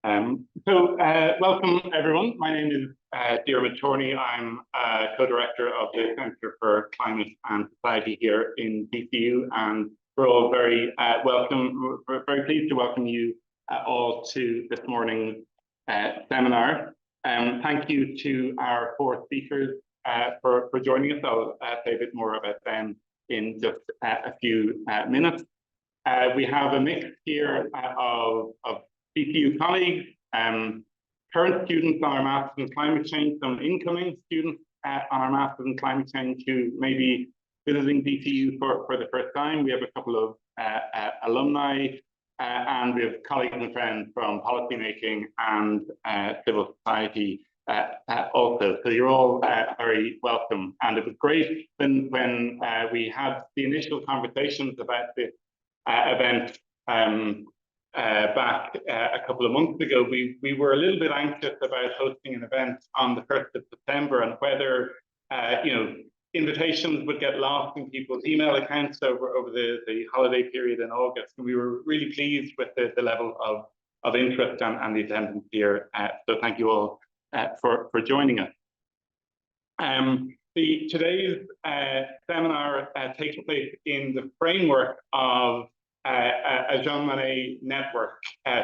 Welcome everyone. My name is Diarmuid Torney. I'm co-director of the Centre for Climate and Society here in DCU, and we're all very welcome. We're very pleased to welcome you all to this morning's seminar. Thank you to our four speakers for joining us. I'll say a bit more about them in just a few minutes. We have a mix here of DCU colleagues, current students on our Masters in Climate Change, some incoming students on our Masters in Climate Change who may be visiting DCU for the first time. We have a couple of alumni, and we have colleagues and friends from policymaking and civil society also. So you're all very welcome. And it was great when we had the initial conversations about this event back a couple of months ago. We were a little bit anxious about hosting an event on the 1st of September and whether invitations would get lost in people's email accounts over the holiday period in August. And we were really pleased with the level of interest and the attendance here. So thank you all for joining us. Today's seminar takes place in the framework of a Jean Monnet network,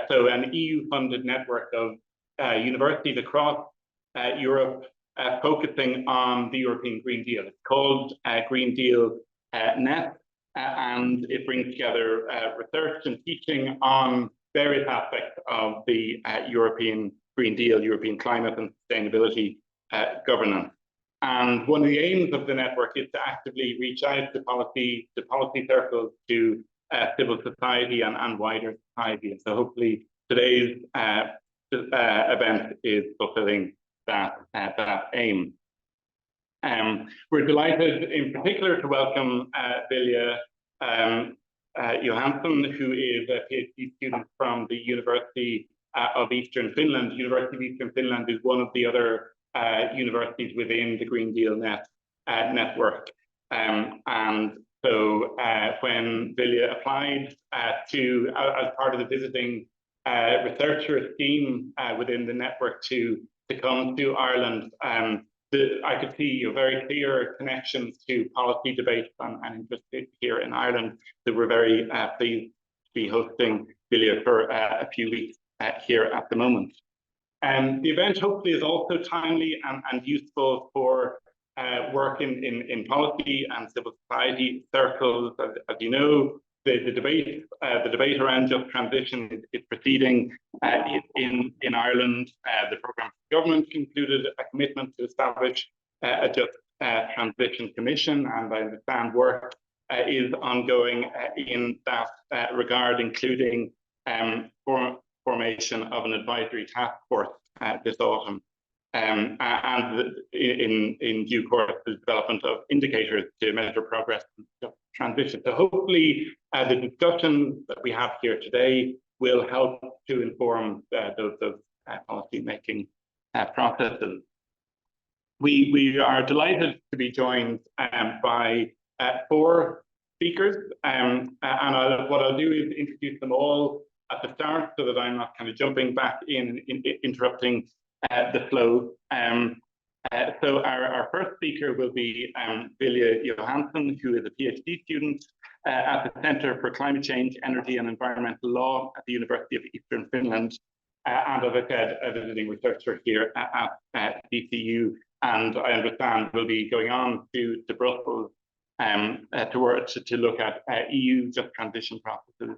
so an EU-funded network of universities across Europe focusing on the European Green Deal. It's called Green Deal Net, and it brings together research and teaching on various aspects of the European Green Deal, European climate and sustainability governance. And one of the aims of the network is to actively reach out to policy circles, to civil society and wider society. And so hopefully today's event is fulfilling that aim. We're delighted in particular to welcome Vilja Johansson, who is a PhD student from the University of Eastern Finland. University of Eastern Finland is one of the other universities within the Green Deal network. So when Vilja applied as part of the visiting researcher scheme within the network to come to Ireland, I could see very clear connections to policy debates and interest here in Ireland. So we're very pleased to be hosting Vilja for a few weeks here at the moment. The event hopefully is also timely and useful for work in policy and civil society circles. As you know, the debate around just transition is proceeding in Ireland. The programme for government concluded a commitment to establish a just transition commission, and I understand work is ongoing in that regard, including formation of an advisory task force this autumn. And in due course, the development of indicators to measure progress in transition. So hopefully the discussion that we have here today will help to inform those policy making processes. We are delighted to be joined by four speakers, and what I'll do is introduce them all at the start so that I'm not kind of jumping back in interrupting the flow. So our first speaker will be Vilja Johansson, who is a PhD student at the Centre for Climate Change, Energy and Environmental Law at the University of Eastern Finland, and as I said, a visiting researcher here at DCU, and I understand will be going on to Brussels to look at EU just transition processes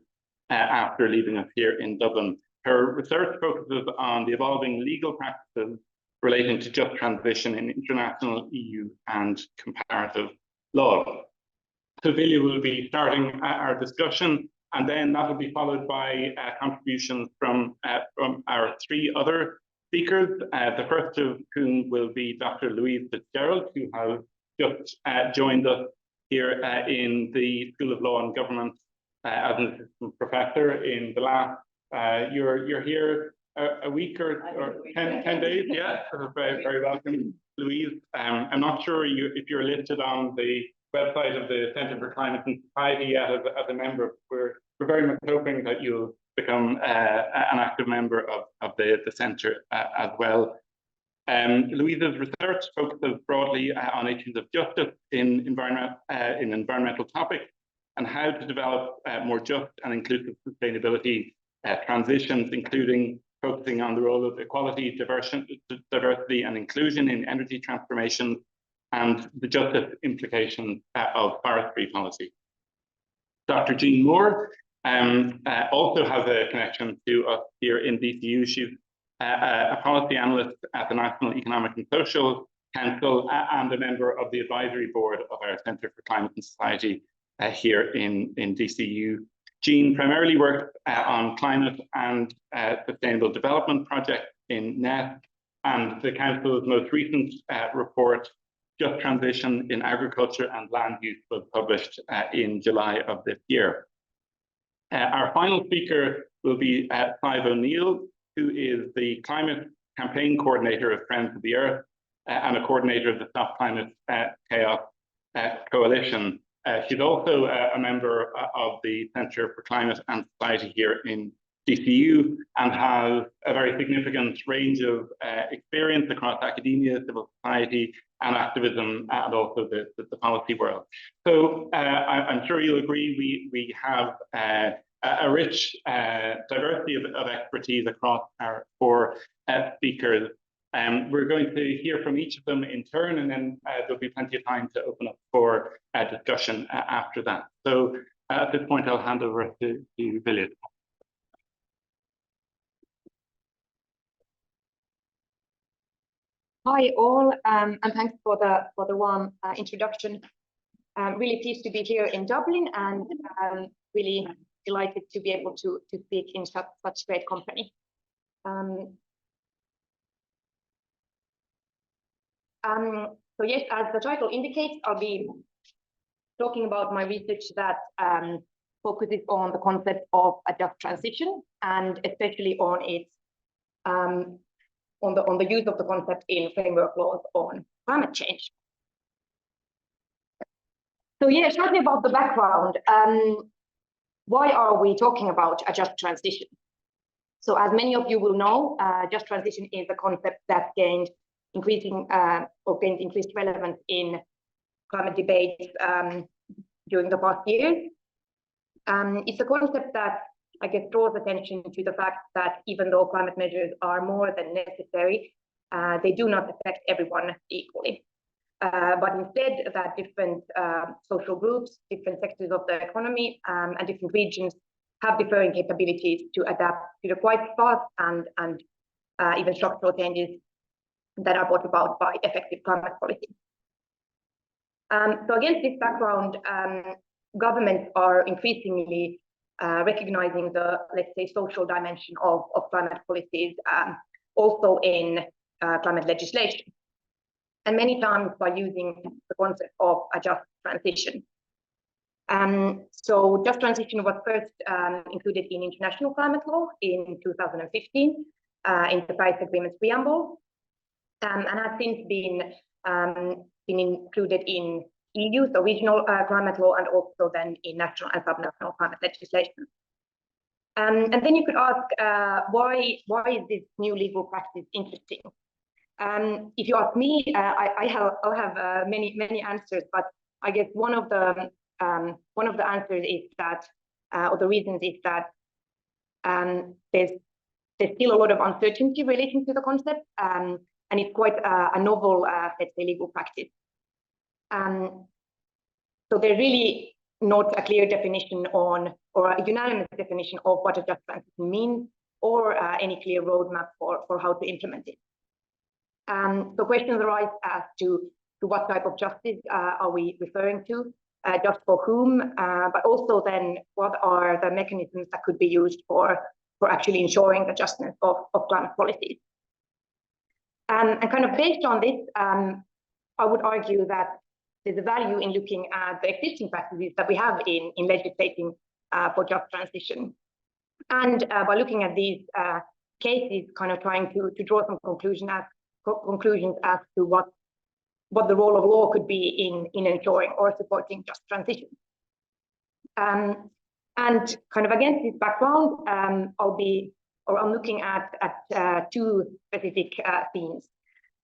after leaving us here in Dublin. Her research focuses on the evolving legal practices relating to just transition in international, EU and comparative law. So Vilja will be starting our discussion, and then that will be followed by contributions from our three other speakers, the first of whom will be Dr. Louise Fitzgerald, who has just joined us here in the School of Law and Government as an assistant professor in the last you're here a week or 10 days, yeah. Very, very welcome, Louise. I'm not sure if you're listed on the website of the Centre for Climate and Society yet as a member. We're very much hoping that you'll become an active member of the Centre as well. Louise's research focuses broadly on issues of justice in environmental topics and how to develop more just and inclusive sustainability transitions, including focusing on the role of equality, diversity and inclusion in energy transformation and the justice implications of forestry policy. Dr. Jeanne Moore also has a connection to us here in DCU. She's a policy analyst at the National Economic and Social Council and a member of the advisory board of our Centre for Climate and Society here in DCU. Jeanne primarily works on climate and sustainable development projects in NET, and the Council's most recent report, Just Transition in Agriculture and Land Use, was published in July of this year. Our final speaker will be Sadhbh Neill, who is the Climate Campaign Coordinator of Friends of the Earth and a coordinator of the Stop Climate Chaos Coalition. She's also a member of the Centre for Climate and Society here in DCU and has a very significant range of experience across academia, civil society, and activism, and also the policy world. So I'm sure you'll agree we have a rich diversity of expertise across our four speakers. We're going to hear from each of them in turn, and then there'll be plenty of time to open up for a discussion after that. So at this point, I'll hand over to Vilja. Hi all, and thanks for the warm introduction. Really pleased to be here in Dublin, and really delighted to be able to speak in such great company. So yes, as the title indicates, I'll be talking about my research that focuses on the concept of a just transition, and especially on its on the use of the concept in framework laws on climate change. So yeah, shortly about the background. Why are we talking about a just transition? So as many of you will know, just transition is a concept that gained increased relevance in climate debates during the past years. It's a concept that I guess draws attention to the fact that even though climate measures are more than necessary, they do not affect everyone equally. But instead that different social groups, different sectors of the economy, and different regions have differing capabilities to adapt to the quite fast and even structural changes that are brought about by effective climate policy. So against this background, governments are increasingly recognizing the, let's say, social dimension of climate policies, also in climate legislation, and many times by using the concept of a just transition. So just transition was first included in international climate law in 2015 in the Paris Agreement's preamble, and has since been included in EU, so regional climate law, and also then in national and subnational climate legislation. And then you could ask, why is this new legal practice interesting? If you ask me, I'll have many answers, but I guess one of the answers is that, or the reasons is that there's still a lot of uncertainty relating to the concept, and it's quite a novel, let's say, legal practice. So there's really not a clear definition on, or a unanimous definition of what a just transition means, or any clear roadmap for how to implement it. So questions arise as to what type of justice are we referring to, just for whom, but also then what are the mechanisms that could be used for actually ensuring the justness of climate policies. And kind of based on this, I would argue that there's a value in looking at the existing practices that we have in legislating for just transition. And by looking at these cases, kind of trying to draw some conclusions as to what the role of law could be in ensuring or supporting just transition. And And kind of against this background, I'm looking at two specific themes.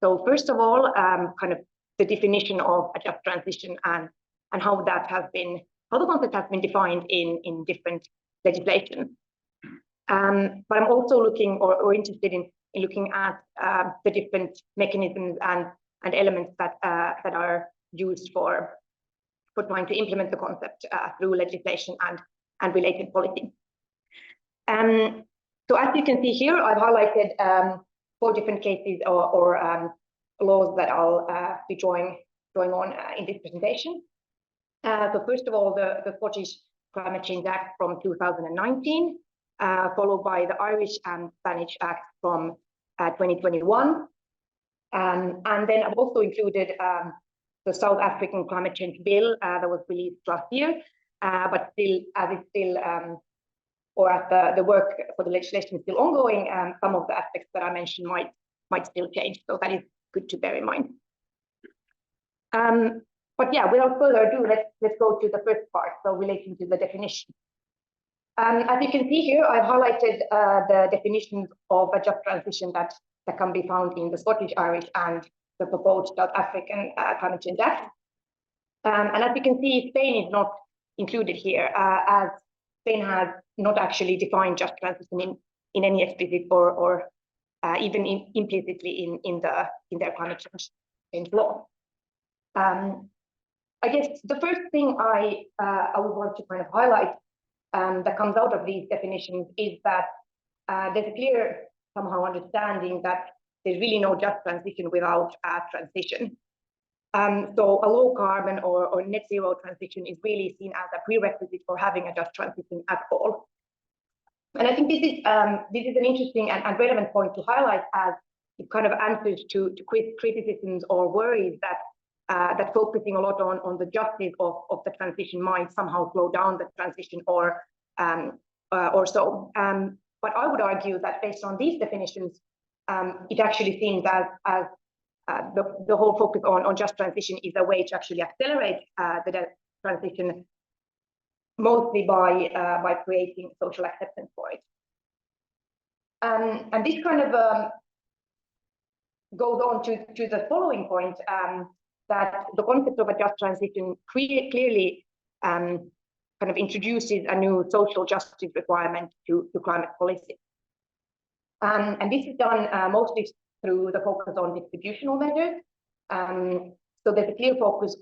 So first of all, kind of the definition of a just transition and how the concept has been defined in different legislation. But I'm also looking or interested in looking at the different mechanisms and elements that are used for trying to implement the concept through legislation and related policy. So as you can see here, I've highlighted 4 different cases or laws that I'll be drawing on in this presentation. So first of all, the Scottish Climate Change Act from 2019, followed by the Irish and Spanish Act from 2021. And then I've also included the South African Climate Change Bill that was released last year, but still, as the work for the legislation is still ongoing, some of the aspects that I mentioned might still change. So that is good to bear in mind. But yeah, without further ado, let's go to the first part, so relating to the definition. As you can see here, I've highlighted the definitions of a just transition that can be found in the Scottish, Irish, and the proposed South African Climate Change Act. And as you can see, Spain is not included here, as Spain has not actually defined just transition in any explicit or even implicitly in their climate change law. I guess the first thing I would want to kind of highlight that comes out of these definitions is that there's a clear somehow understanding that there's really no just transition without a transition. So a low carbon or net zero transition is really seen as a prerequisite for having a just transition at all. And I think this is an interesting and relevant point to highlight, as it kind of answers to criticisms or worries that focusing a lot on the justice of the transition might somehow slow down the transition or so. But I would argue that based on these definitions, it actually seems as the whole focus on just transition is a way to actually accelerate the transition, mostly by creating social acceptance for it. And this kind of goes on to the following point, that the concept of a just transition clearly kind of introduces a new social justice requirement to climate policy. And this is done mostly through the focus on distributional measures. So there's a clear focus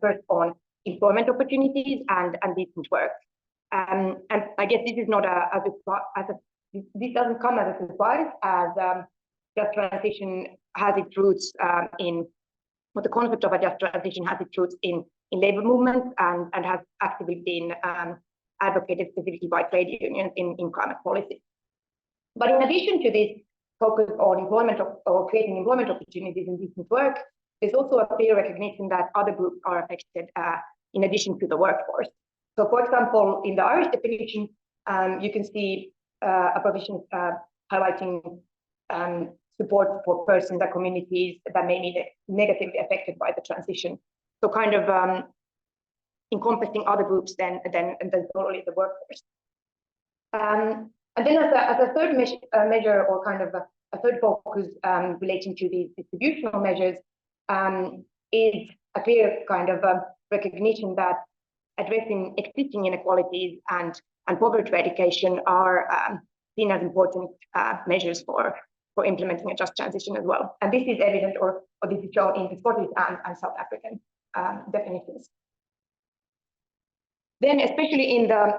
first on employment opportunities and decent work. And I guess this is not this doesn't come as a surprise, as just transition has its roots but the concept of a just transition has its roots in labor movements and has actively been advocated specifically by trade unions in climate policy. But in addition to this focus on employment or creating employment opportunities and decent work, there's also a clear recognition that other groups are affected in addition to the workforce. So for example, in the Irish definition, you can see a provision highlighting support for persons and communities that may be negatively affected by the transition. So kind of encompassing other groups than solely the workforce. And then as a third measure or kind of a third focus relating to these distributional measures is a clear kind of recognition that addressing existing inequalities and poverty eradication are seen as important measures for implementing a just transition as well. And this is evident or this is shown in the Scottish and South African definitions. Then especially in the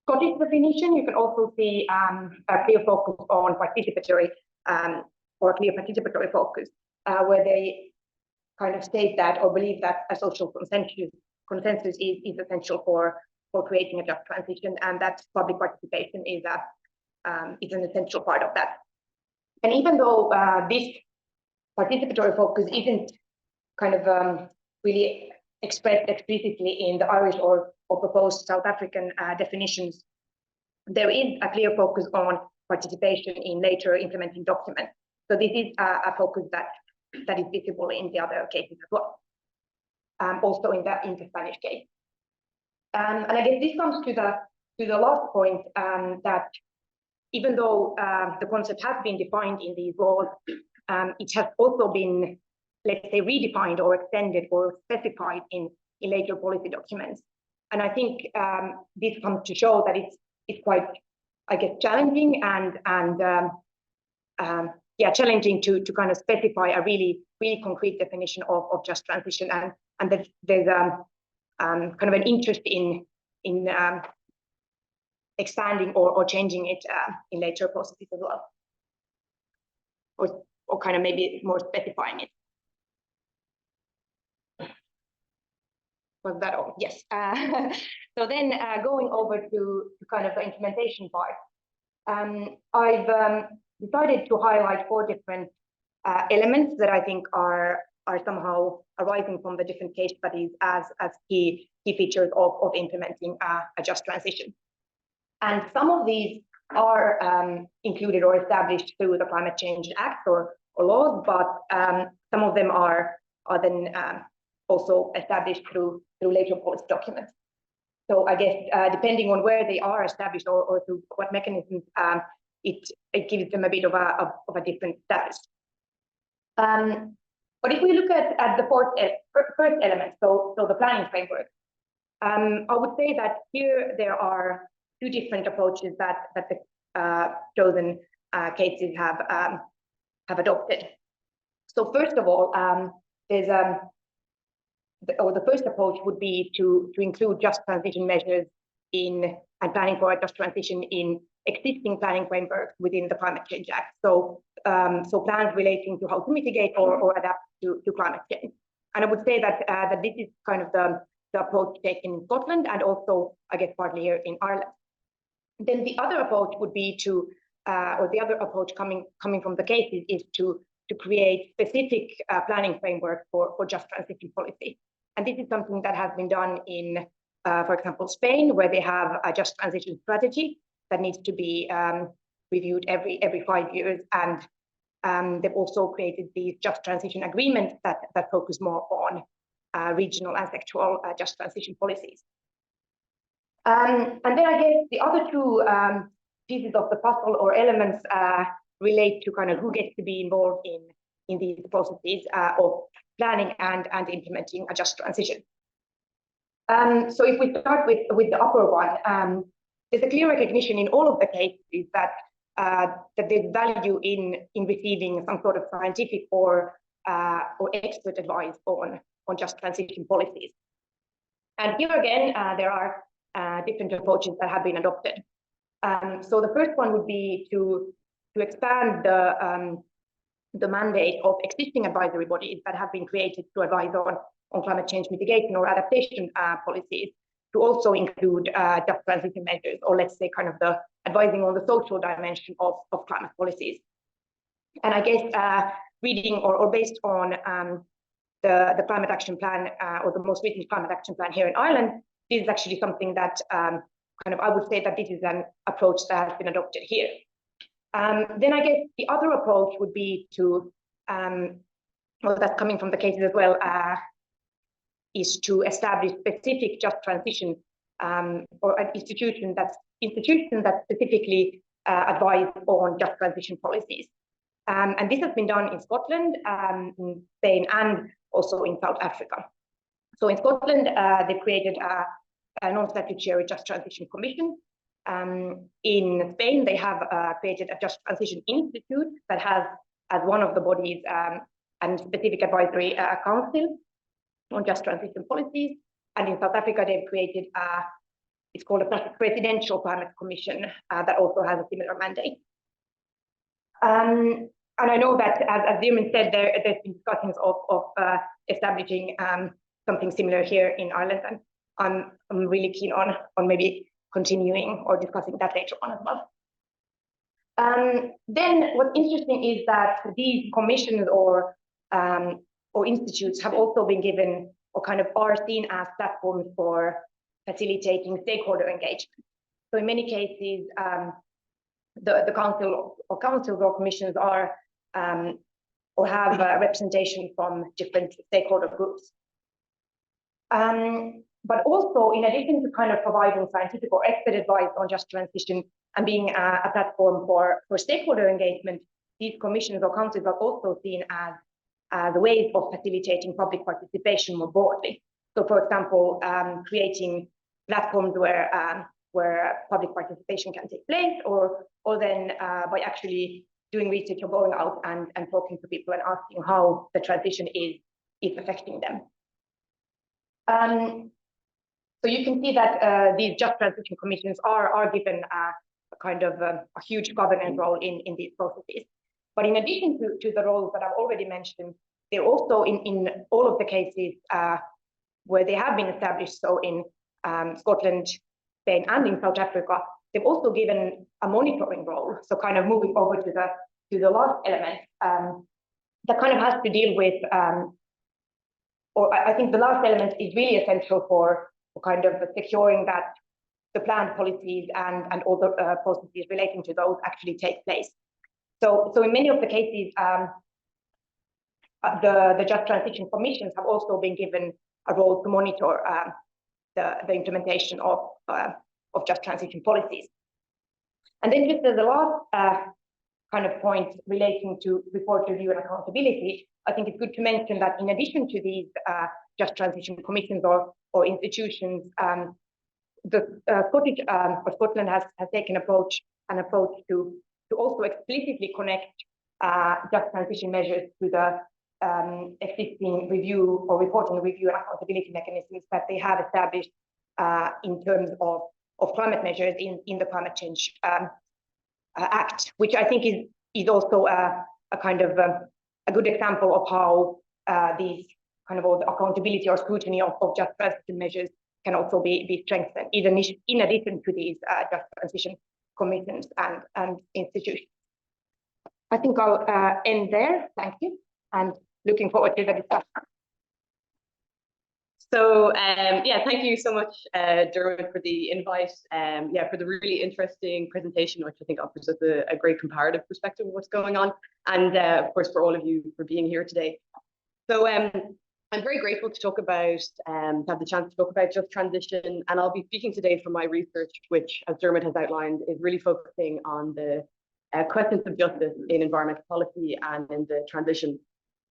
Scottish definition, you can also see a clear focus on participatory or a clear participatory focus, where they kind of state that or believe that a social consensus is essential for creating a just transition, and that public participation is an essential part of that. And even though this participatory focus isn't kind of really expressed explicitly in the Irish or proposed South African definitions, there is a clear focus on participation in later implementing documents. So this is a focus that is visible in the other cases as well. Also in the Spanish case. And I guess this comes to the last point, that even though the concept has been defined in these laws, it has also been, let's say, redefined or extended or specified in later policy documents. And I think this comes to show that it's quite, I guess, challenging and challenging to kind of specify a really concrete definition of just transition, and that there's kind of an interest in expanding or changing it in later processes as well, or kind of maybe more specifying it. Was that all? Yes. So then going over to kind of the implementation part, I've decided to highlight 4 different elements that I think are somehow arising from the different case studies as key features of implementing a just transition. And some of these are included or established through the Climate Change Act or laws, but some of them are then also established through later policy documents. So I guess depending on where they are established or through what mechanisms, it gives them a bit of a different status. But if we look at the first element, so the planning framework, I would say that here there are 2 different approaches that the chosen cases have adopted. So first of all, there's the first approach would be to include just transition measures and planning for a just transition in existing planning frameworks within the Climate Change Act. So plans relating to how to mitigate or adapt to climate change. And I would say that this is kind of the approach taken in Scotland and also, I guess, partly here in Ireland. Then the other approach would be or the other approach coming from the cases is to create specific planning framework for just transition policy. And this is something that has been done in, for example, Spain, where they have a just transition strategy that needs to be reviewed every 5 years. And they've also created these just transition agreements that focus more on regional and sectoral just transition policies. And then I guess the other 2 pieces of the puzzle or elements relate to kind of who gets to be involved in these processes of planning and implementing a just transition. So if we start with the upper one, there's a clear recognition in all of the cases that there's value in receiving some sort of scientific or expert advice on just transition policies. And here again, there are different approaches that have been adopted. So the first one would be to expand the mandate of existing advisory bodies that have been created to advise on climate change mitigation or adaptation policies, to also include just transition measures, or let's say kind of the advising on the social dimension of climate policies. And I guess reading or based on the climate action plan or the most recent climate action plan here in Ireland, this is actually something that kind of I would say that this is an approach that has been adopted here. Then I guess the other approach would be to, well, that's coming from the cases as well, is to establish specific just transition or an institution that specifically advise on just transition policies. And this has been done in Scotland, in Spain, and also in South Africa. So in Scotland, they created a non-statutory just transition commission. In Spain, they have created a Just Transition Institute that has, as one of the bodies, and specific advisory council on just transition policies. And in South Africa, they've created it's called a Presidential Climate Commission that also has a similar mandate. And I know that, as Diarmuid said, there's been discussions of establishing something similar here in Ireland, and I'm really keen on maybe continuing or discussing that later on as well. Then what's interesting is that these commissions or institutes have also been given or kind of are seen as platforms for facilitating stakeholder engagement. So in many cases, the councils or commissions are or have representation from different stakeholder groups. But also, in addition to kind of providing scientific or expert advice on just transition and being a platform for stakeholder engagement, these commissions or councils are also seen as the ways of facilitating public participation more broadly. So, for example, creating platforms where public participation can take place, or then by actually doing research or going out and talking to people and asking how the transition is affecting them. So you can see that these just transition commissions are given a kind of a huge governance role in these processes. But in addition to the roles that I've already mentioned, they're also in all of the cases where they have been established, so in Scotland, Spain, and in South Africa, they've also given a monitoring role. So kind of moving over to the last element that kind of has to deal with, or I think the last element is really essential for kind of securing that the planned policies and all the processes relating to those actually take place. So in many of the cases, the Just Transition Commissions have also been given a role to monitor the implementation of just transition policies. And then just as the last kind of point relating to report review and accountability, I think it's good to mention that in addition to these Just Transition Commissions or institutions, the Scotland has taken an approach to also explicitly connect just transition measures to the existing review or reporting review and accountability mechanisms that they have established in terms of climate measures in the Climate Change Act, which I think is also a kind of a good example of how these kind of all the accountability or scrutiny of just transition measures can also be strengthened, even in addition to these just transition commissions and institutions. I think I'll end there. Thank you, and looking forward to the discussion. So yeah, thank you so much, Diarmuid, for the invite. Yeah, for the really interesting presentation, which I think offers us a great comparative perspective of what's going on, and of course for all of you for being here today. So I'm very grateful to talk about, to have the chance to talk about just transition, and I'll be speaking today from my research, which, as Diarmuid has outlined, is really focusing on the questions of justice in environmental policy and in the transition,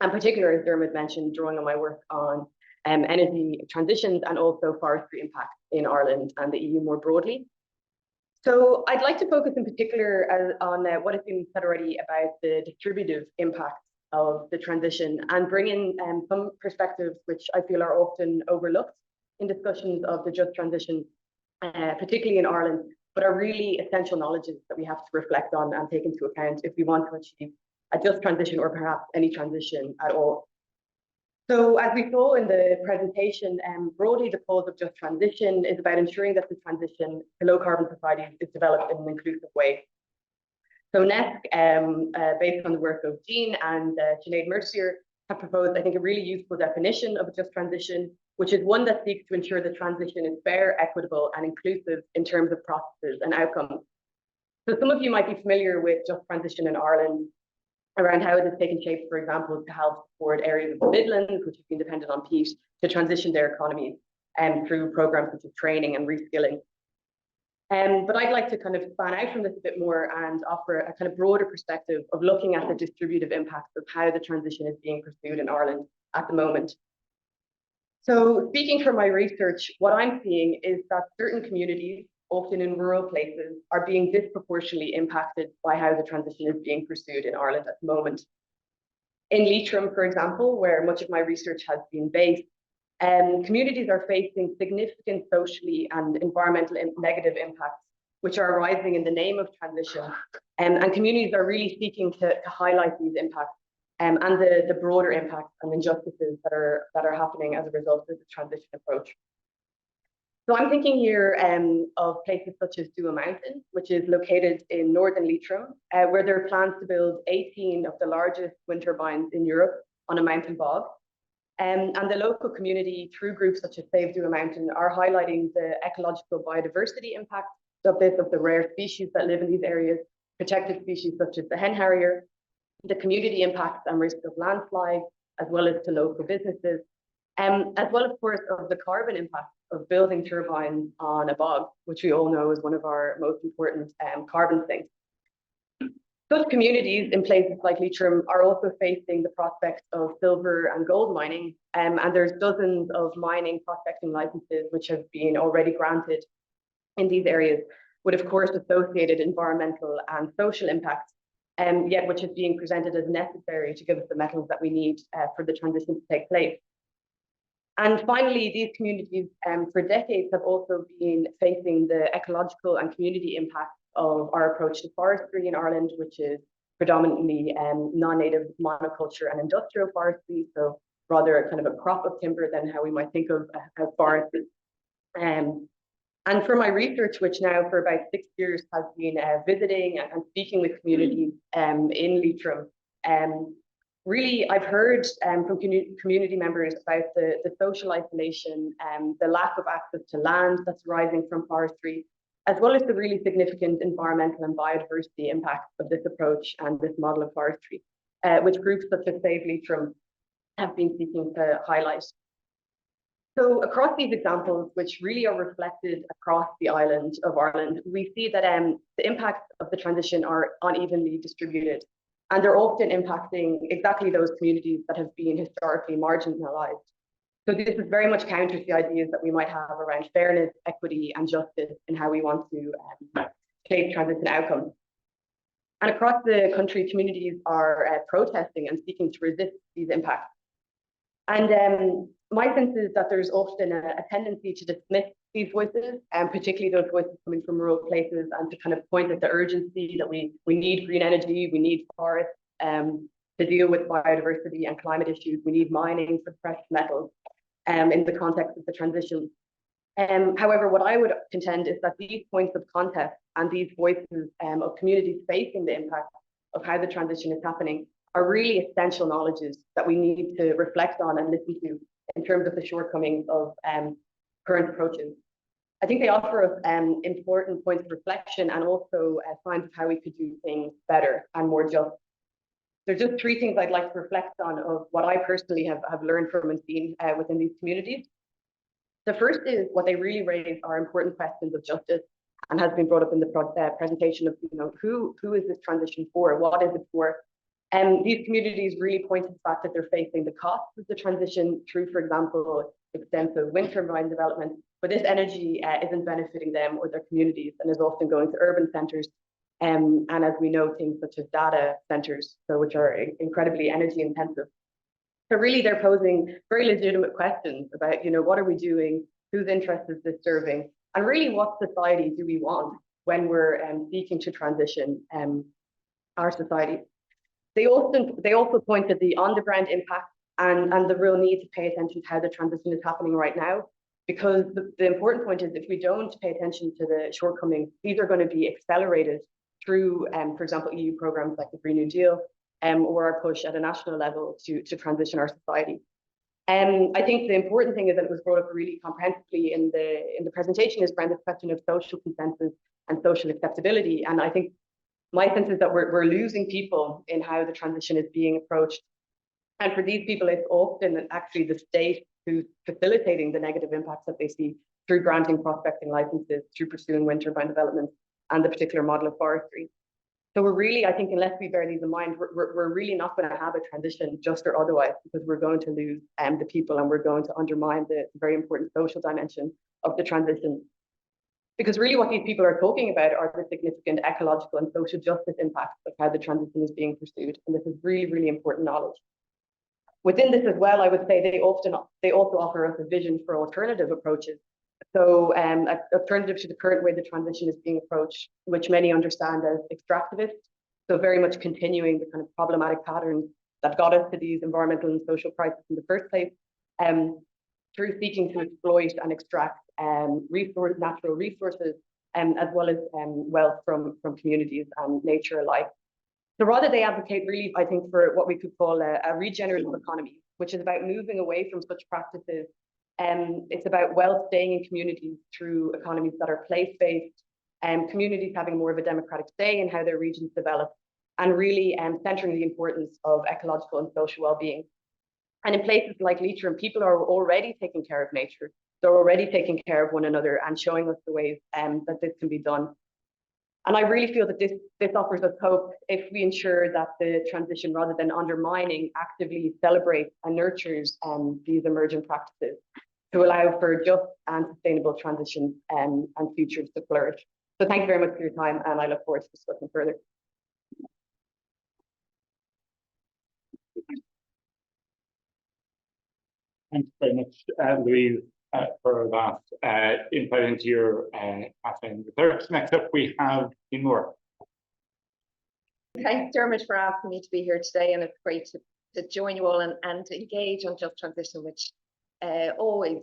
and particularly, as Diarmuid mentioned, drawing on my work on energy transitions and also forestry impacts in Ireland and the EU more broadly. So I'd like to focus in particular on what has been said already about the distributive impacts of the transition and bring in some perspectives which I feel are often overlooked in discussions of the just transition, particularly in Ireland, but are really essential knowledges that we have to reflect on and take into account if we want to achieve a just transition or perhaps any transition at all. So as we saw in the presentation, broadly the cause of just transition is about ensuring that the transition to low carbon societies is developed in an inclusive way. So NESC, based on the work of Jeanne and Jeanne Mercier, have proposed, I think, a really useful definition of a just transition, which is one that seeks to ensure the transition is fair, equitable, and inclusive in terms of processes and outcomes. So some of you might be familiar with just transition in Ireland, around how it has taken shape, for example, to help support areas of the Midlands, which have been dependent on peat, to transition their economies through programs such as training and reskilling. But I'd like to kind of span out from this a bit more and offer a kind of broader perspective of looking at the distributive impacts of how the transition is being pursued in Ireland at the moment. So speaking from my research, what I'm seeing is that certain communities, often in rural places, are being disproportionately impacted by how the transition is being pursued in Ireland at the moment. In Leitrim, for example, where much of my research has been based, communities are facing significant socially and environmental negative impacts, which are arising in the name of transition. And communities are really seeking to highlight these impacts and the broader impacts and injustices that are happening as a result of the transition approach. So I'm thinking here of places such as Dua Mountain, which is located in northern Leitrim, where there are plans to build 18 of the largest wind turbines in Europe on a mountain bog. And the local community, through groups such as Save Dua Mountain, are highlighting the ecological biodiversity impacts of the rare species that live in these areas, protected species such as the hen harrier, the community impacts and risk of landslides, as well as to local businesses, as well, of course, of the carbon impacts of building turbines on a bog, which we all know is one of our most important carbon sinks. Such communities in places like Leitrim are also facing the prospect of silver and gold mining, and there's dozens of mining prospecting licenses which have been already granted in these areas, with of course associated environmental and social impacts, yet which is being presented as necessary to give us the metals that we need for the transition to take place. And finally, these communities for decades have also been facing the ecological and community impacts of our approach to forestry in Ireland, which is predominantly non-native monoculture and industrial forestry, so rather kind of a crop of timber than how we might think of forestry. And for my research, which now for about 6 years has been visiting and speaking with communities in Leitrim, really I've heard from community members about the social isolation, the lack of access to land that's rising from forestry, as well as the really significant environmental and biodiversity impacts of this approach and this model of forestry, which groups such as Save Leitrim have been seeking to highlight. So across these examples, which really are reflected across the island of Ireland, we see that the impacts of the transition are unevenly distributed, and they're often impacting exactly those communities that have been historically marginalized. So this is very much counter to the ideas that we might have around fairness, equity, and justice in how we want to shape transition outcomes. And across the country, communities are protesting and seeking to resist these impacts. And my sense is that there's often a tendency to dismiss these voices, and particularly those voices coming from rural places, and to kind of point at the urgency that we need green energy, we need forests to deal with biodiversity and climate issues, we need mining for precious metals in the context of the transition. However, what I would contend is that these points of contest and these voices of communities facing the impact of how the transition is happening are really essential knowledges that we need to reflect on and listen to in terms of the shortcomings of current approaches. I think they offer us important points of reflection and also signs of how we could do things better and more just. There's just 3 things I'd like to reflect on of what I personally have learned from and seen within these communities. The first is what they really raise are important questions of justice, and has been brought up in the presentation of, who is this transition for? What is it for? And these communities really point to the fact that they're facing the costs of the transition through, for example, extensive wind turbine development, but this energy isn't benefiting them or their communities and is often going to urban centres. And as we know, things such as data centres, so which are incredibly energy intensive. So really they're posing very legitimate questions about, what are we doing? Whose interest is this serving? And really what society do we want when we're seeking to transition our society? They also point to the on-the-ground impact and the real need to pay attention to how the transition is happening right now, because the important point is if we don't pay attention to the shortcomings, these are going to be accelerated through, for example, EU programs like the Green New Deal, or our push at a national level to transition our society. I think the important thing is that it was brought up really comprehensively in the presentation is around the question of social consensus and social acceptability. And I think my sense is that we're losing people in how the transition is being approached. And for these people, it's often actually the state who's facilitating the negative impacts that they see through granting prospecting licenses, through pursuing wind turbine development and the particular model of forestry. So we're really, I think, unless we bear these in mind, we're really not going to have a transition, just or otherwise, because we're going to lose the people, and we're going to undermine the very important social dimension of the transition. Because really what these people are talking about are the significant ecological and social justice impacts of how the transition is being pursued. And this is really, really important knowledge. Within this as well, I would say they also offer us a vision for alternative approaches. So an alternative to the current way the transition is being approached, which many understand as extractivist. So very much continuing the kind of problematic patterns that got us to these environmental and social crises in the first place, through seeking to exploit and extract natural resources, as well as wealth from communities and nature alike. So rather they advocate really, I think, for what we could call a regenerative economy, which is about moving away from such practices. It's about wealth staying in communities through economies that are place-based, communities having more of a democratic say in how their regions develop, and really centering the importance of ecological and social well-being. And in places like Leitrim, people are already taking care of nature They're already taking care of one another and showing us the ways that this can be done. And I really feel that this offers us hope if we ensure that the transition, rather than undermining, actively celebrates and nurtures these emergent practices to allow for just and sustainable transition and futures to flourish. So thank you very much for your time, and I look forward to discussing further. Thanks very much, Louise, for that insight into your assay research. Next up, we have Jeanne Moore. Thanks, Diarmuid, for asking me to be here today, and it's great to join you all and engage on just transition, which always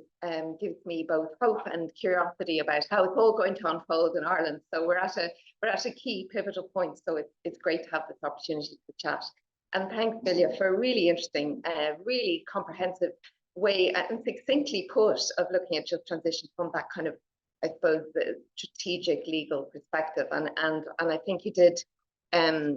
gives me both hope and curiosity about how it's all going to unfold in Ireland. So we're at a key pivotal point, so it's great to have this opportunity to chat. And thanks, Vilja, for a really interesting, really comprehensive way and succinctly put of looking at just transition from that kind of, I suppose, the strategic legal perspective. And I think you did. I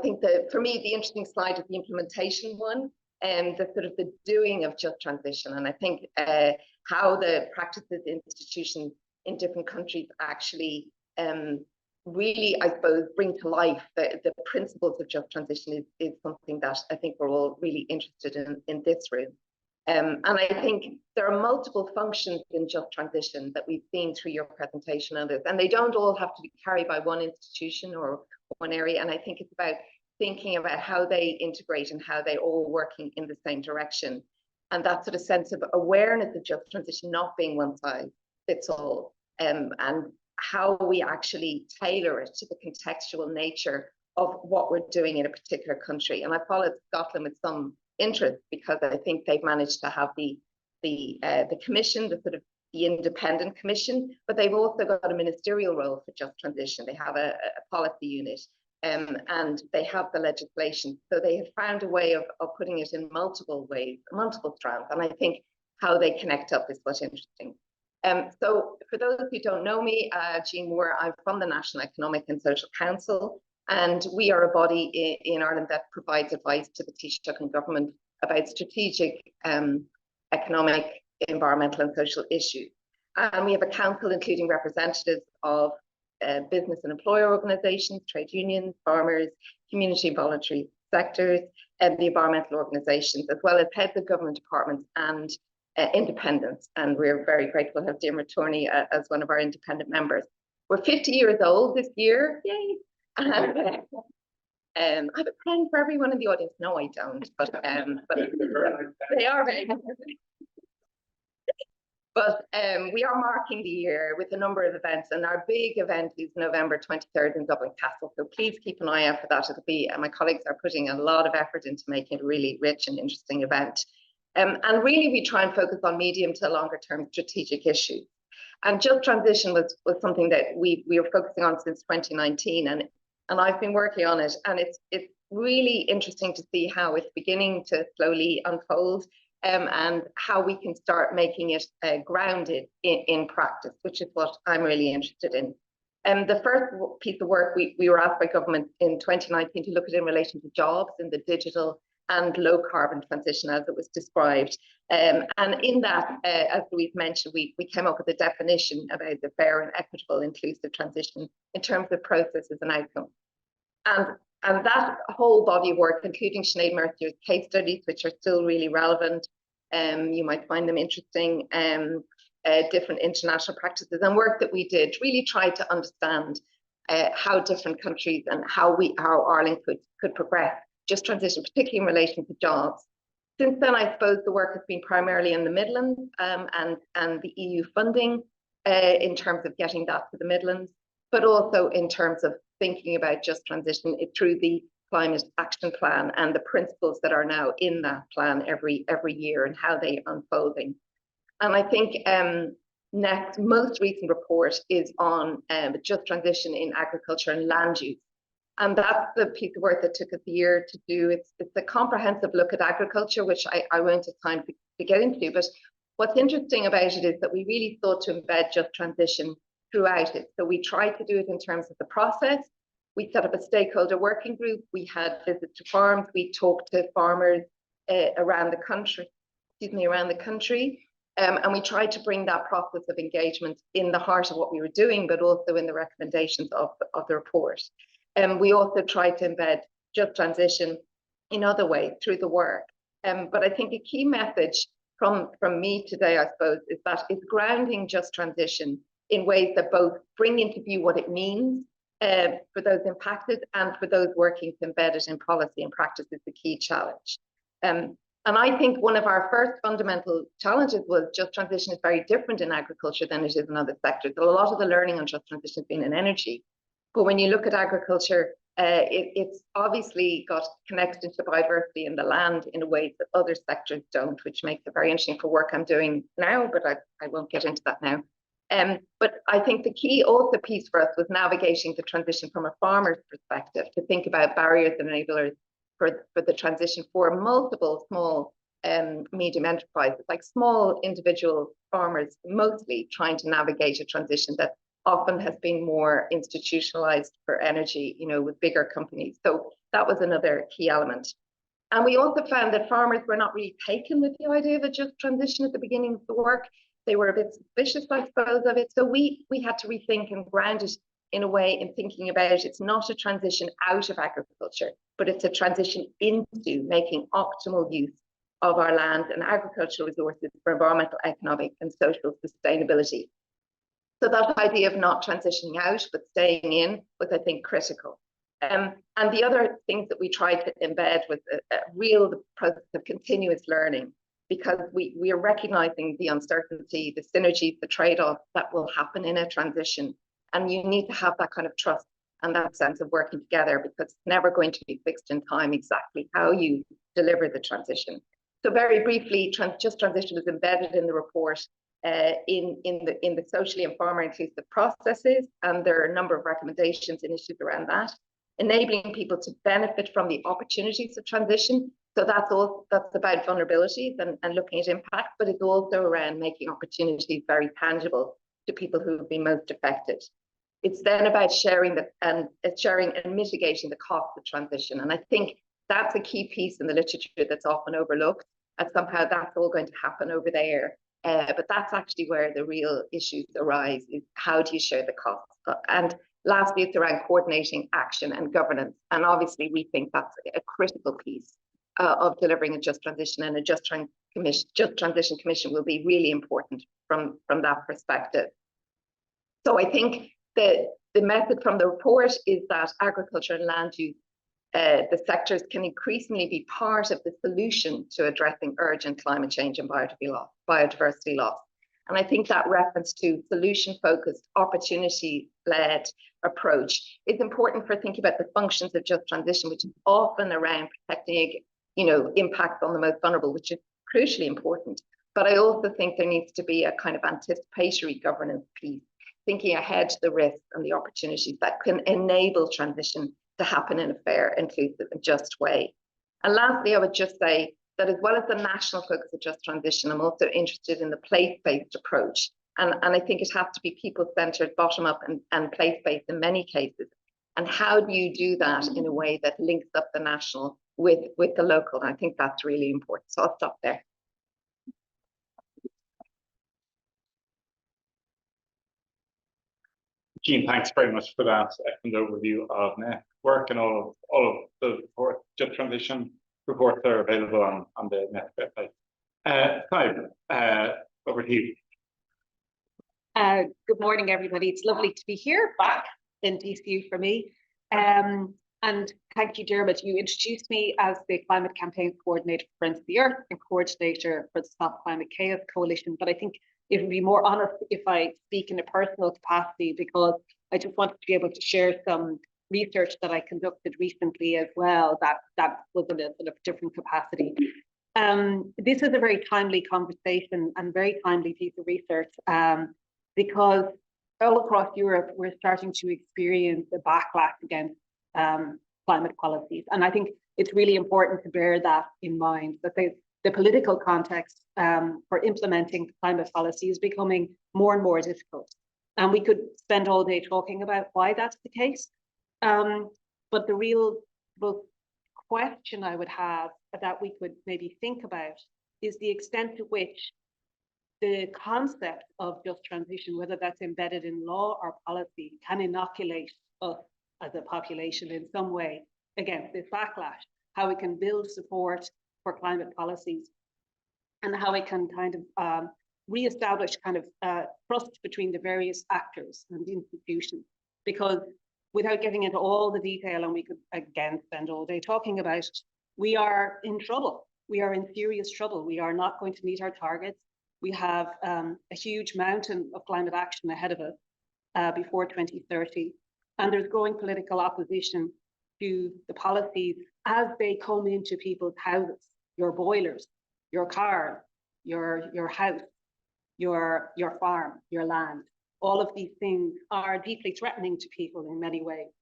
think that for me, the interesting slide is the implementation one, and the sort of the doing of just transition. And I think how the practices, institutions in different countries actually really, I suppose, bring to life the principles of just transition is something that I think we're all really interested in this room. And I think there are multiple functions in just transition that we've seen through your presentation and others, and they don't all have to be carried by one institution or one area. And I think it's about thinking about how they integrate and how they all working in the same direction. And that sort of sense of awareness of just transition not being one size fits all, and how we actually tailor it to the contextual nature of what we're doing in a particular country. And I followed Scotland with some interest because I think they've managed to have the commission, the sort of the independent commission, but they've also got a ministerial role for just transition. They have a policy unit, and they have the legislation. So they have found a way of putting it in multiple ways, multiple strands. And I think how they connect up is what's interesting. So for those who don't know me, Jeanne Moore, I'm from the National Economic and Social Council, and we are a body in Ireland that provides advice to the Taoiseach government about strategic economic, environmental and social issues. And we have a council including representatives of business and employer organisations, trade unions, farmers, community and voluntary sectors, and the environmental organisations, as well as heads of government departments and independents. And we're very grateful to have Diarmuid Torney as one of our independent members. We're 50 years old this year, yay! And I have a pen for everyone in the audience. No, I don't, but they are very But we are marking the year with a number of events, and our big event is November 23rd in Dublin Castle. So please keep an eye out for that. It'll be, my colleagues are putting a lot of effort into making it a really rich and interesting event. And really, we try and focus on medium to longer term strategic issues. And just transition was something that we were focusing on since 2019, and I've been working on it. And it's really interesting to see how it's beginning to slowly unfold. And how we can start making it grounded in practice, which is what I'm really interested in. The first piece of work we were asked by government in 2019 to look at in relation to jobs in the digital and low carbon transition as it was described. And in that, as Louise mentioned, we came up with a definition about the fair and equitable inclusive transition in terms of processes and outcomes. And that whole body of work, including Sinead Mercier's case studies, which are still really relevant, you might find them interesting, different international practices and work that we did, really tried to understand how different countries and how Ireland could progress just transition, particularly in relation to jobs. Since then, I suppose the work has been primarily in the Midlands and the EU funding in terms of getting that to the Midlands, but also in terms of thinking about just transition through the Climate Action Plan and the principles that are now in that plan every year and how they are unfolding. And I think next most recent report is on just transition in agriculture and land use. And that's the piece of work that took us a year to do. It's a comprehensive look at agriculture, which I won't have time to get into. But what's interesting about it is that we really thought to embed just transition throughout it. So we tried to do it in terms of the process. We set up a stakeholder working group. We had visits to farms. We talked to farmers around the country. And we tried to bring that process of engagement in the heart of what we were doing, but also in the recommendations of the report. We also tried to embed just transition in other ways through the work. But I think a key message from me today, I suppose, is that it's grounding just transition in ways that both bring into view what it means for those impacted and for those working to embed it in policy and practice is the key challenge. And I think one of our first fundamental challenges was just transition is very different in agriculture than it is in other sectors. So a lot of the learning on just transition has been in energy. But when you look at agriculture, it's obviously got connected to biodiversity in the land in a way that other sectors don't, which makes it very interesting for work I'm doing now, but I won't get into that now. But I think the key also piece for us was navigating the transition from a farmer's perspective, to think about barriers and enablers for the transition for multiple small medium enterprises, like small individual farmers, mostly trying to navigate a transition that often has been more institutionalized for energy, you know, with bigger companies. So that was another key element. And we also found that farmers were not really taken with the idea of a just transition at the beginning of the work. They were a bit suspicious, I suppose, of it. So we had to rethink and ground it in a way in thinking about it. It's not a transition out of agriculture, but it's a transition into making optimal use of our land and agricultural resources for environmental, economic, and social sustainability. So that idea of not transitioning out, but staying in was, I think, critical. And the other things that we tried to embed was a real process of continuous learning, because we are recognizing the uncertainty, the synergies, the trade-offs that will happen in a transition. And you need to have that kind of trust and that sense of working together, because it's never going to be fixed in time exactly how you deliver the transition. So very briefly, just transition is embedded in the report in the socially and farmer inclusive processes, and there are a number of recommendations and issues around that. Enabling people to benefit from the opportunities of transition. So that's about vulnerabilities and looking at impact, but it's also around making opportunities very tangible to people who have been most affected. It's then about sharing and mitigating the cost of transition. And I think that's a key piece in the literature that's often overlooked, and somehow that's all going to happen over there. But that's actually where the real issues arise, is how do you share the costs? And lastly, it's around coordinating action and governance. And obviously, we think that's a critical piece of delivering a just transition, and a just transition commission will be really important from that perspective. So I think the message from the report is that agriculture and land use, the sectors can increasingly be part of the solution to addressing urgent climate change and biodiversity loss. And I think that reference to solution-focused, opportunity-led approach is important for thinking about the functions of just transition, which is often around protecting, impacts on the most vulnerable, which is crucially important. But I also think there needs to be a kind of anticipatory governance piece, thinking ahead to the risks and the opportunities that can enable transition to happen in a fair, inclusive, and just way. And lastly, I would just say that as well as the national focus of just transition, I'm also interested in the place-based approach. And I think it has to be people-centered, bottom-up, and place-based in many cases. And how do you do that in a way that links up the national with the local? And I think that's really important. So I'll stop there. Jeanne, thanks very much for that excellent overview of NET work, and all of the report, just transition reports are available on the NET website. Sadhbh, over to you. Good morning, everybody. It's lovely to be here back in DCU for me. And thank you, Diarmuid. You introduced me as the Climate Campaign Coordinator for Friends of the Earth and Coordinator for the Stop Climate Chaos Coalition. But I think it would be more honest if I speak in a personal capacity, because I just wanted to be able to share some research that I conducted recently as well, that was in a sort of different capacity. This is a very timely conversation and very timely piece of research, because all across Europe, we're starting to experience a backlash against climate policies. And I think it's really important to bear that in mind, that the political context for implementing climate policy is becoming more and more difficult. And we could spend all day talking about why that's the case. But the real question I would have that we could maybe think about is the extent to which the concept of just transition, whether that's embedded in law or policy, can inoculate us as a population in some way against this backlash, how we can build support for climate policies, and how we can kind of re-establish kind of trust between the various actors and institutions. Because without getting into all the detail, and we could again spend all day talking about it, we are in trouble. We are in serious trouble. We are not going to meet our targets. We have a huge mountain of climate action ahead of us before 2030. And there's growing political opposition to the policies as they come into people's houses, your boilers, your car, your house, your farm, your land. All of these things are deeply threatening to people in many ways.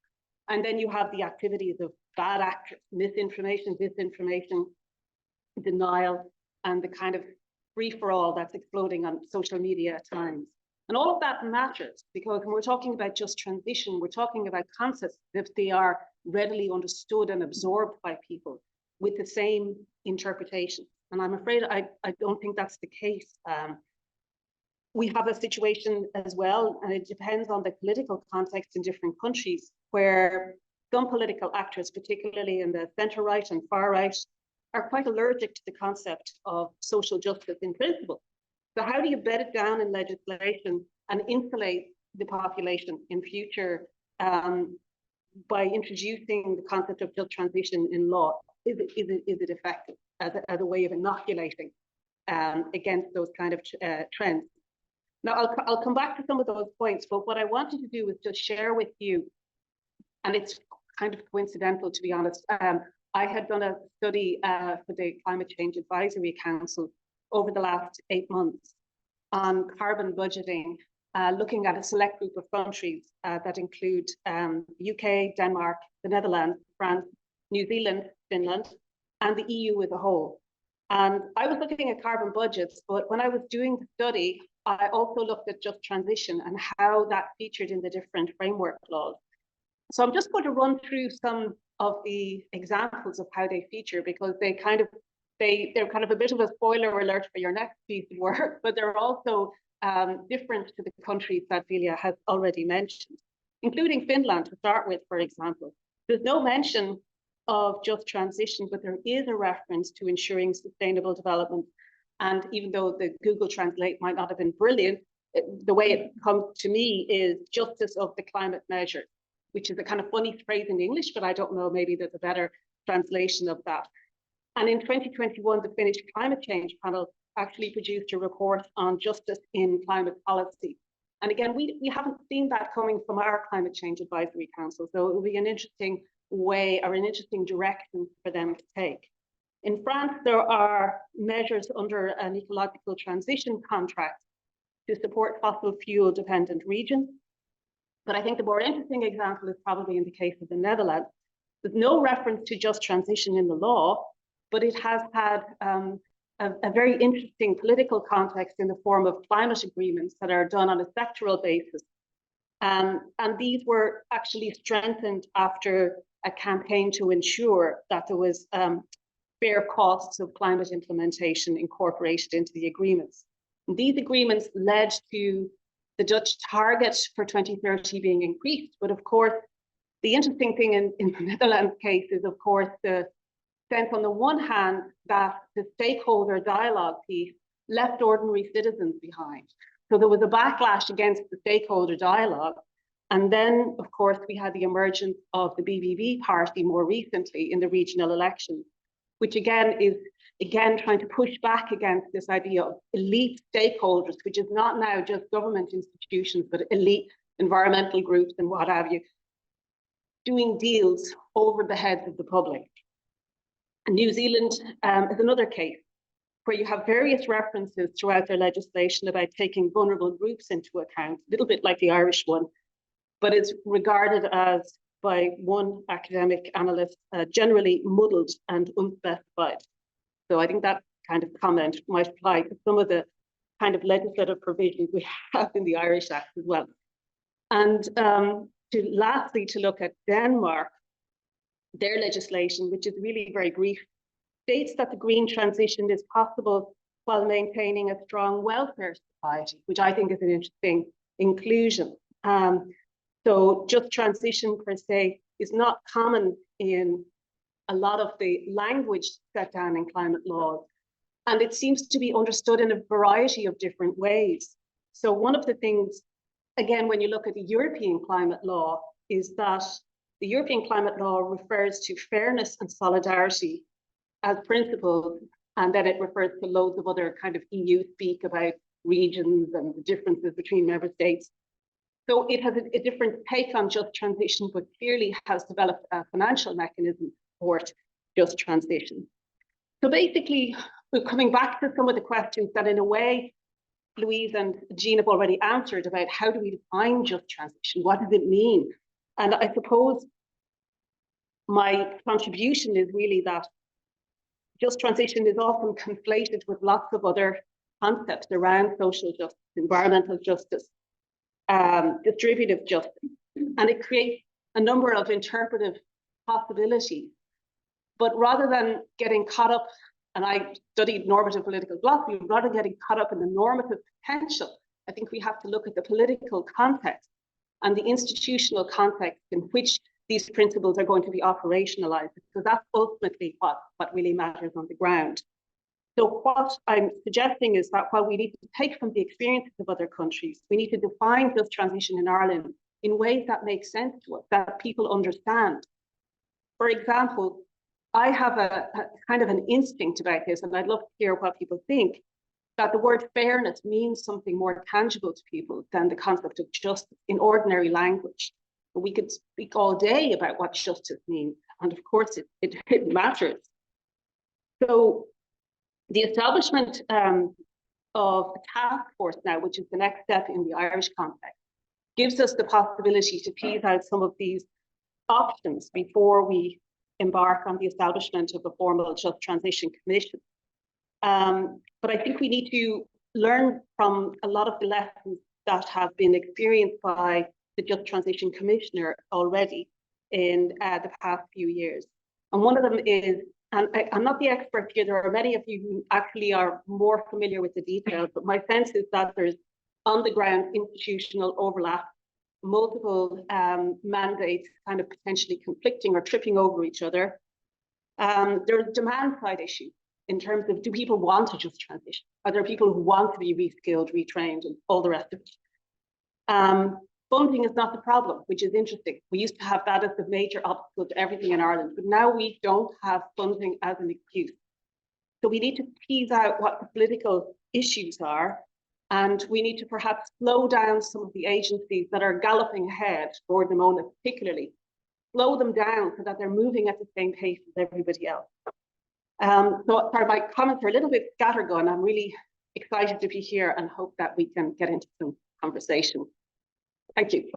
And then you have the activities of bad actors, misinformation, disinformation, denial, and the kind of free-for-all that's exploding on social media at times. And all of that matters, because when we're talking about just transition, we're talking about concepts that they are readily understood and absorbed by people with the same interpretation. And I'm afraid I don't think that's the case. We have a situation as well, and it depends on the political context in different countries, where some political actors, particularly in the centre right and far right, are quite allergic to the concept of social justice in principle. So how do you bed it down in legislation and insulate the population in future by introducing the concept of just transition in law? Is it effective as a way of inoculating against those kind of trends? Now, I'll come back to some of those points, but what I wanted to do was just share with you, and it's kind of coincidental, to be honest. I had done a study for the Climate Change Advisory Council over the last 8 months on carbon budgeting, looking at a select group of countries that include UK, Denmark, the Netherlands, France, New Zealand, Finland, and the EU as a whole. And I was looking at carbon budgets, but when I was doing the study, I also looked at just transition and how that featured in the different framework laws. So I'm just going to run through some of the examples of how they feature, because they're kind of a bit of a spoiler alert for your next piece of work, but they're also different to the countries that Vilja has already mentioned, including Finland to start with, for example. There's no mention of just transition, but there is a reference to ensuring sustainable development. And even though the Google Translate might not have been brilliant, the way it comes to me is justice of the climate measure, which is a kind of funny phrase in English, but I don't know, maybe there's a better translation of that. And in 2021, the Finnish Climate Change Panel actually produced a report on justice in climate policy. And again, we haven't seen that coming from our Climate Change Advisory Council, so it will be an interesting way or an interesting direction for them to take. In France, there are measures under an ecological transition contract to support fossil fuel dependent regions. But I think the more interesting example is probably in the case of the Netherlands. There's no reference to just transition in the law, but it has had a very interesting political context in the form of climate agreements that are done on a sectoral basis. And these were actually strengthened after a campaign to ensure that there was fair costs of climate implementation incorporated into the agreements. And these agreements led to the Dutch target for 2030 being increased. But of course, the interesting thing in the Netherlands case is, of course, the sense on the one hand that the stakeholder dialogue piece left ordinary citizens behind. So there was a backlash against the stakeholder dialogue. And then, of course, we had the emergence of the BBB party more recently in the regional elections, which again is trying to push back against this idea of elite stakeholders, which is not now just government institutions, but elite environmental groups and what have you, doing deals over the heads of the public. And New Zealand is another case where you have various references throughout their legislation about taking vulnerable groups into account, a little bit like the Irish one, but it's regarded as, by one academic analyst, generally muddled and unspecified. So I think that kind of comment might apply to some of the kind of legislative provisions we have in the Irish Act as well. And lastly, to look at Denmark, their legislation, which is really very brief, states that the green transition is possible while maintaining a strong welfare society, which I think is an interesting inclusion. So just transition per se is not common in a lot of the language set down in climate laws. And it seems to be understood in a variety of different ways. So one of the things, again, when you look at the European climate law, is that the European climate law refers to fairness and solidarity as principles, and then it refers to loads of other kind of EU speak about regions and the differences between member states. So it has a different take on just transition, but clearly has developed a financial mechanism to support just transition. So basically, we're coming back to some of the questions that in a way, Louise and Jeanne have already answered about how do we define just transition? What does it mean? And I suppose my contribution is really that just transition is often conflated with lots of other concepts around social justice, environmental justice, distributive justice, and it creates a number of interpretive possibilities. But rather than getting caught up, and I studied normative political philosophy, rather than getting caught up in the normative potential, I think we have to look at the political context and the institutional context in which these principles are going to be operationalized, because that's ultimately what really matters on the ground. So what I'm suggesting is that while we need to take from the experiences of other countries, we need to define just transition in Ireland in ways that make sense to us, that people understand. For example, I have a kind of an instinct about this, and I'd love to hear what people think, that the word fairness means something more tangible to people than the concept of justice in ordinary language. We could speak all day about what justice means, and of course it matters. So the establishment of a task force now, which is the next step in the Irish context, gives us the possibility to tease out some of these options before we embark on the establishment of a formal just transition commission. But I think we need to learn from a lot of the lessons that have been experienced by the Just Transition Commissioner already in the past few years. And one of them is, and I'm not the expert here, there are many of you who actually are more familiar with the details, but my sense is that there's on the ground institutional overlap, multiple mandates kind of potentially conflicting or tripping over each other. There's a demand side issue in terms of, do people want to just transition? Are there people who want to be reskilled, retrained, and all the rest of it? Funding is not the problem, which is interesting. We used to have that as the major obstacle to everything in Ireland, but now we don't have funding as an excuse. So we need to tease out what the political issues are, and we need to perhaps slow down some of the agencies that are galloping ahead, for the moment particularly, slow them down so that they're moving at the same pace as everybody else. So sorry, my comments are a little bit scattergun. I'm really excited to be here and hope that we can get into some conversation. Thank you.